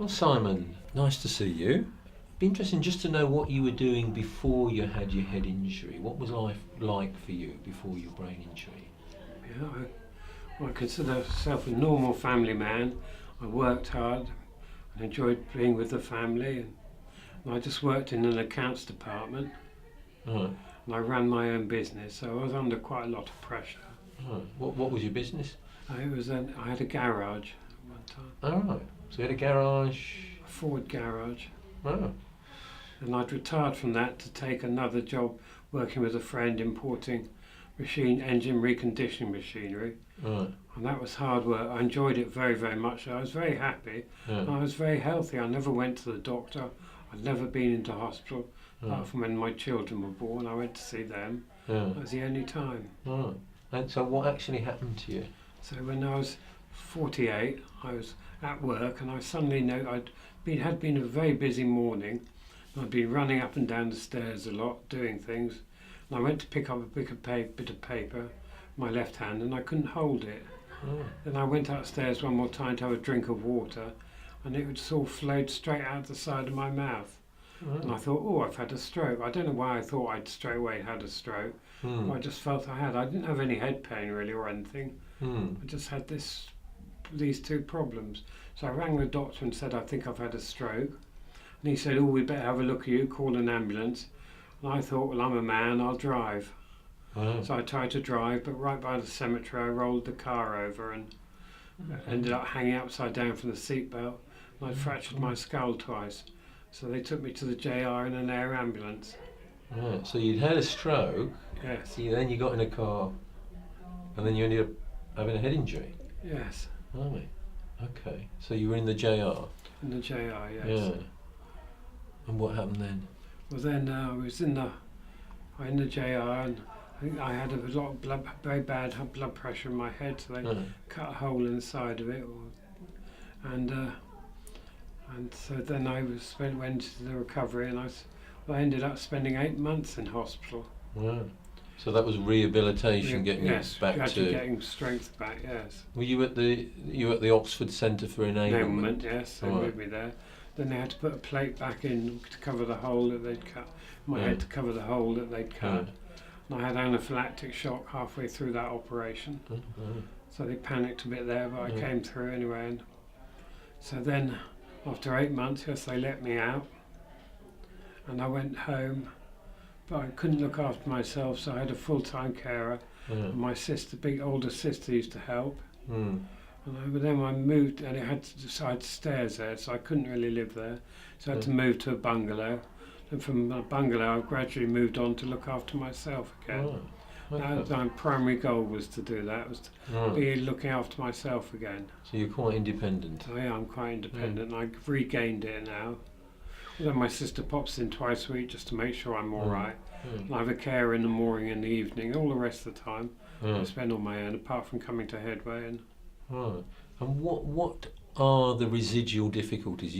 Well, Simon, nice to see you. Be interesting just to know what you were doing before you had your head injury. What was life like for you before your brain injury? Yeah, I consider myself a normal family man. I worked hard and enjoyed being with the family, and I just worked in an accounts department, Right. and I ran my own business, so I was under quite a lot of pressure. Right. What was your business? I had a garage at one time, Oh, right. So you had a garage. a Ford garage, Oh. and I'd retired from that to take another job working with a friend importing engine reconditioning machinery. Right. And that was hard work. I enjoyed it very, very much. I was very happy. Yeah. I was very healthy. I never went to the doctor. I'd never been into hospital, Yeah. apart from when my children were born. I went to see them. Yeah. That was the only time. Right. And so what actually happened to you? So when I was 48, I was at work, and I suddenly had been a very busy morning. I'd been running up and down the stairs a lot, doing things. And I went to pick up a bit of paper, my left hand, and I couldn't hold it. Oh. Then I went upstairs one more time to have a drink of water, and it just all flowed straight out the side of my mouth. And I thought, oh, I've had a stroke. I don't know why I thought I'd straight away had a stroke. I just felt I had. I didn't have any head pain really or anything. I just had these two problems. So I rang the doctor and said, I think I've had a stroke. And he said, oh, we better have a look at you, call an ambulance. And I thought, well, I'm a man, I'll drive. Oh. So I tried to drive, but right by the cemetery I rolled the car over and ended up hanging upside down from the seatbelt, and I fractured my skull twice. So they took me to the JR in an air ambulance. Right. So you'd had a stroke. Yes. Then you got in a car, and then you ended up having a head injury. Yes. Right. Okay. So you were in the JR. In the JR, yes. Yeah. And what happened then? Well, then I was in the JR, and I think I had a lot of very bad blood pressure in my head, so they cut a hole in the side of it, and so then went to the recovery, and I ended up spending 8 months in hospital. Wow. So that was rehabilitation, getting you back to getting strength back. Yes. Were you at the Oxford Centre for Enablement? Yes, they moved me there. Then they had to put a plate back in to cover the hole that they'd cut. My head to cover the hole that they'd cut. And I had anaphylactic shock halfway through that operation. So they panicked a bit there, but I came through anyway. And so then, after 8 months, yes, they let me out, and I went home. But I couldn't look after myself, so I had a full-time carer. And my big older sister used to help. But then I moved, and it had side stairs there, so I couldn't really live there. So I had to move to a bungalow. And from a bungalow, I gradually moved on to look after myself again. That was my primary goal, was to do that, was to be looking after myself again. So you're quite independent. So yeah, I'm quite independent, and I've regained it now. Then my sister pops in twice a week just to make sure I'm all right. And I have a carer in the morning and the evening. All the rest of the time, I spend on my own, apart from coming to Headway. And what are the residual difficulties?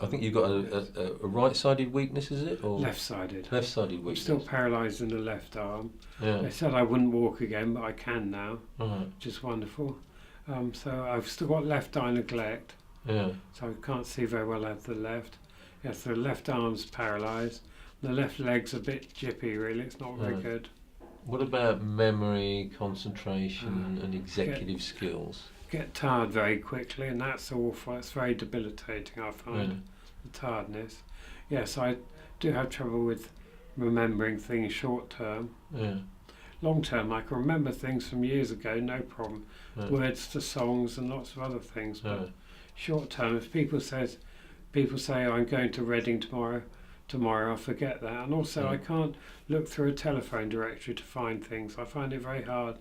I think you've got a right-sided weakness, is it? Or left-sided. Left-sided I'm weakness. still paralysed in the left arm. Yeah. They said I wouldn't walk again, but I can now, Right. which is wonderful. So I've still got left eye neglect, Yeah. so I can't see very well at the left. Yes, the left arm's paralysed. The left leg's a bit jippy, really. It's not very good. What about memory, concentration, and executive skills? Get tired very quickly, and that's awful. It's very debilitating, I find, the tiredness. Yes, I do have trouble with remembering things short term. Yeah. Long term, I can remember things from years ago, no problem. Words to songs and lots of other things. But short term, if people say, oh, I'm going to Reading tomorrow, I forget that. And also, I can't look through a telephone directory to find things. I find it very hard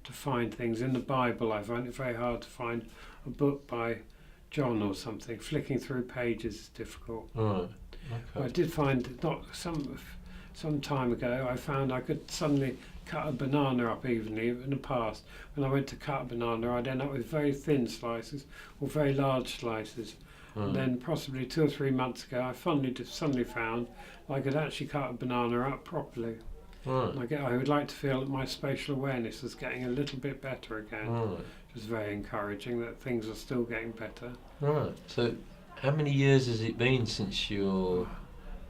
to find things. In the Bible, I find it very hard to find a book by John or something. Flicking through pages is difficult. Right. Okay. I did find some time ago, I found I could suddenly cut a banana up evenly. In the past, when I went to cut a banana, I'd end up with very thin slices or very large slices. And then possibly 2 or 3 months ago, I suddenly found I could actually cut a banana up properly. Right. And I would like to feel that my spatial awareness is getting a little bit better again. Right. Which is very encouraging that things are still getting better. Right. So How many years has it been since your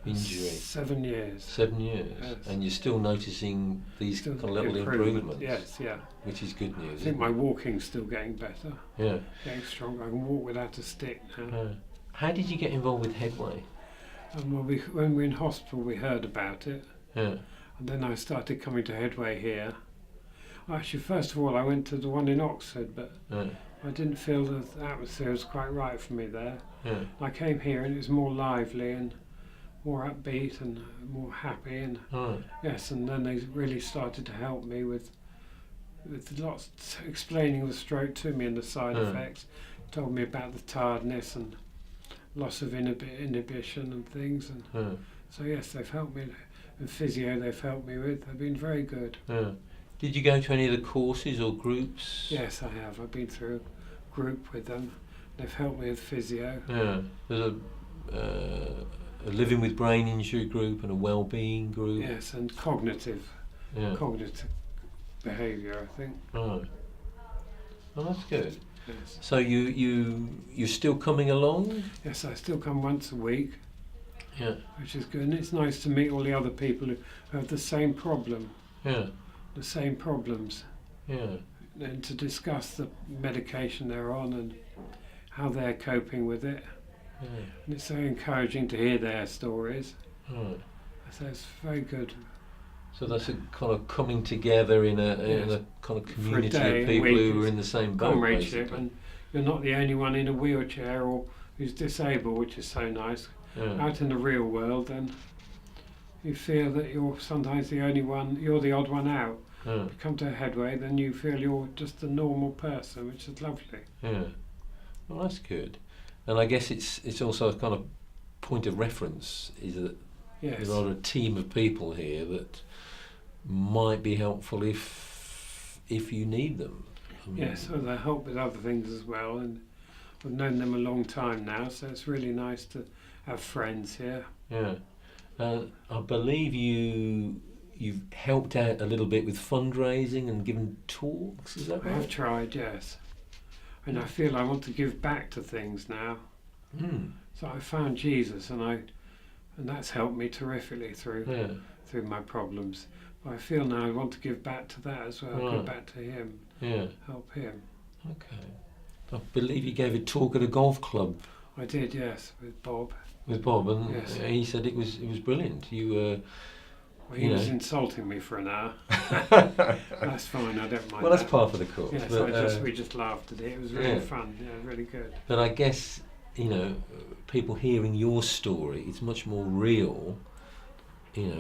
injury? 7 years. 7 years. Yes. And you're still noticing these Still kind of little improvement. improvements? Yes, yeah. Which is good news. I think isn't my it? walking's still getting better, Yeah. getting stronger. I can walk without a stick now. How did you get involved with Headway? And when we were in hospital, we heard about it. Yeah. And then I started coming to Headway here. Actually, first of all, I went to the one in Oxford, but Yeah. I didn't feel the atmosphere was quite right for me there. Yeah. I came here and it was more lively and more upbeat and more happy, and Right. yes, and then they really started to help me with lots, explaining the stroke to me and the side effects. Told me about the tiredness and loss of inhibition and things, and so yes, they've helped me. And physio they've helped me with. They've been very good. Yeah. Did you go to any of the courses or groups? Yes, I have. I've been through a group with them. They've helped me with physio. Yeah. There's a living with brain injury group and a well-being group. Yes, and cognitive behaviour, I think. Right. Well, that's good. Yes. So you're still coming along? Yes, I still come once a week. Yeah. Which is good, and it's nice to meet all the other people who have the same problem, Yeah. the same problems, Yeah. and to discuss the medication they're on and how they're coping with it. Yeah. And it's so encouraging to hear their stories. Right. So it's very good. So that's a kind of coming together in a kind of community day, of a people week, who are in the same boat, Comradeship, basically. and you're not the only one in a wheelchair or who's disabled, which is so nice. Yeah. Out in the real world, then you feel that you're sometimes the only one, you're the odd one out. Yeah. You come to Headway, then you feel you're just a normal person, which is lovely. Yeah. Well, that's good. And I guess it's also a kind of point of reference is that Yes. there are a team of people here that might be helpful if you need them. I mean, Yes, so they help with other things as well, and I've known them a long time now, so it's really nice to have friends here. Yeah. I believe you've helped out a little bit with fundraising and given talks, is that I have right? tried, yes. And I feel I want to give back to things now. Mm. So I found Jesus, and that's helped me terrifically through my problems. But I feel now I want to give back to that as well, Right. give back to him, Yeah. help him. Okay. I believe you gave a talk at a golf club I did, yes, with Bob. with Bob, and Yes. he said it was brilliant. You Well, he You was know. insulting me for an hour. That's fine, I don't mind well, that's that. part of the course. Yes, but, we just laughed at it. It was really yeah. fun, really good. but I guess people hearing your story, it's much more real.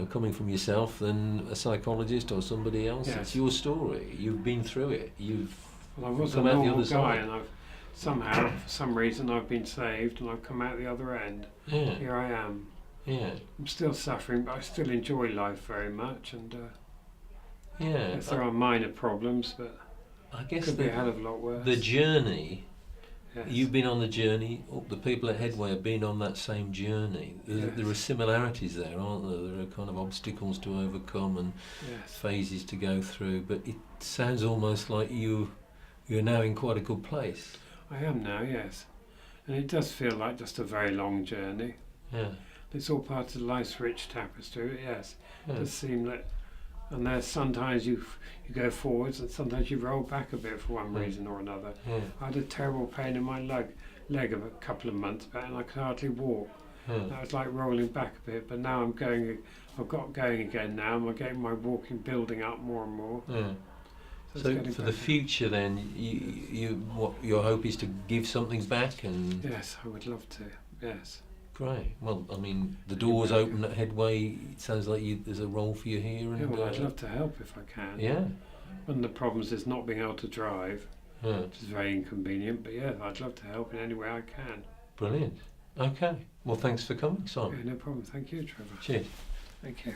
Coming from yourself than a psychologist or somebody else. Yes. It's your story. You've been through it. Well, I was a come out the normal other guy, side. and I've somehow, for some reason, I've been saved, and I've come out the other end. Yeah. Here I am. Yeah. I'm still suffering, but I still enjoy life very much, and Yeah. yes, there are minor problems, but I it guess could be a hell of a lot worse. the journey. Yes. You've been on the journey. The people at Headway have been on that same journey. There are similarities there, aren't there? There are kind of obstacles to overcome and Yes. phases to go through. But it sounds almost like you're now in quite a good place. I am now, yes. And it does feel like just a very long journey. Yeah. It's all part of life's rich tapestry, yes. It Yeah. does seem that, and there's sometimes you go forwards and sometimes you roll back a bit for one Yeah. reason or another. Yeah. I had a terrible pain in my leg a couple of months back, and I could hardly walk. Yeah. That was like rolling back a bit, but now I've got going again now, and I'm getting my walking building up more and more. Yeah. it's So getting for the better. future, then, what your hope is to give something back, and Yes, I would love to, yes. great. Well, I mean, the door's open at Headway. It sounds like there's a role for you here, and Yeah, well, I'd love to help if I can. yeah, One of the problems is not being able to drive, yeah, which is very inconvenient, but yeah, I'd love to help in any way I can. brilliant. Okay. Well, thanks for coming, Simon. Okay, no problem. Thank you, Trevor. Cheers. Thank you.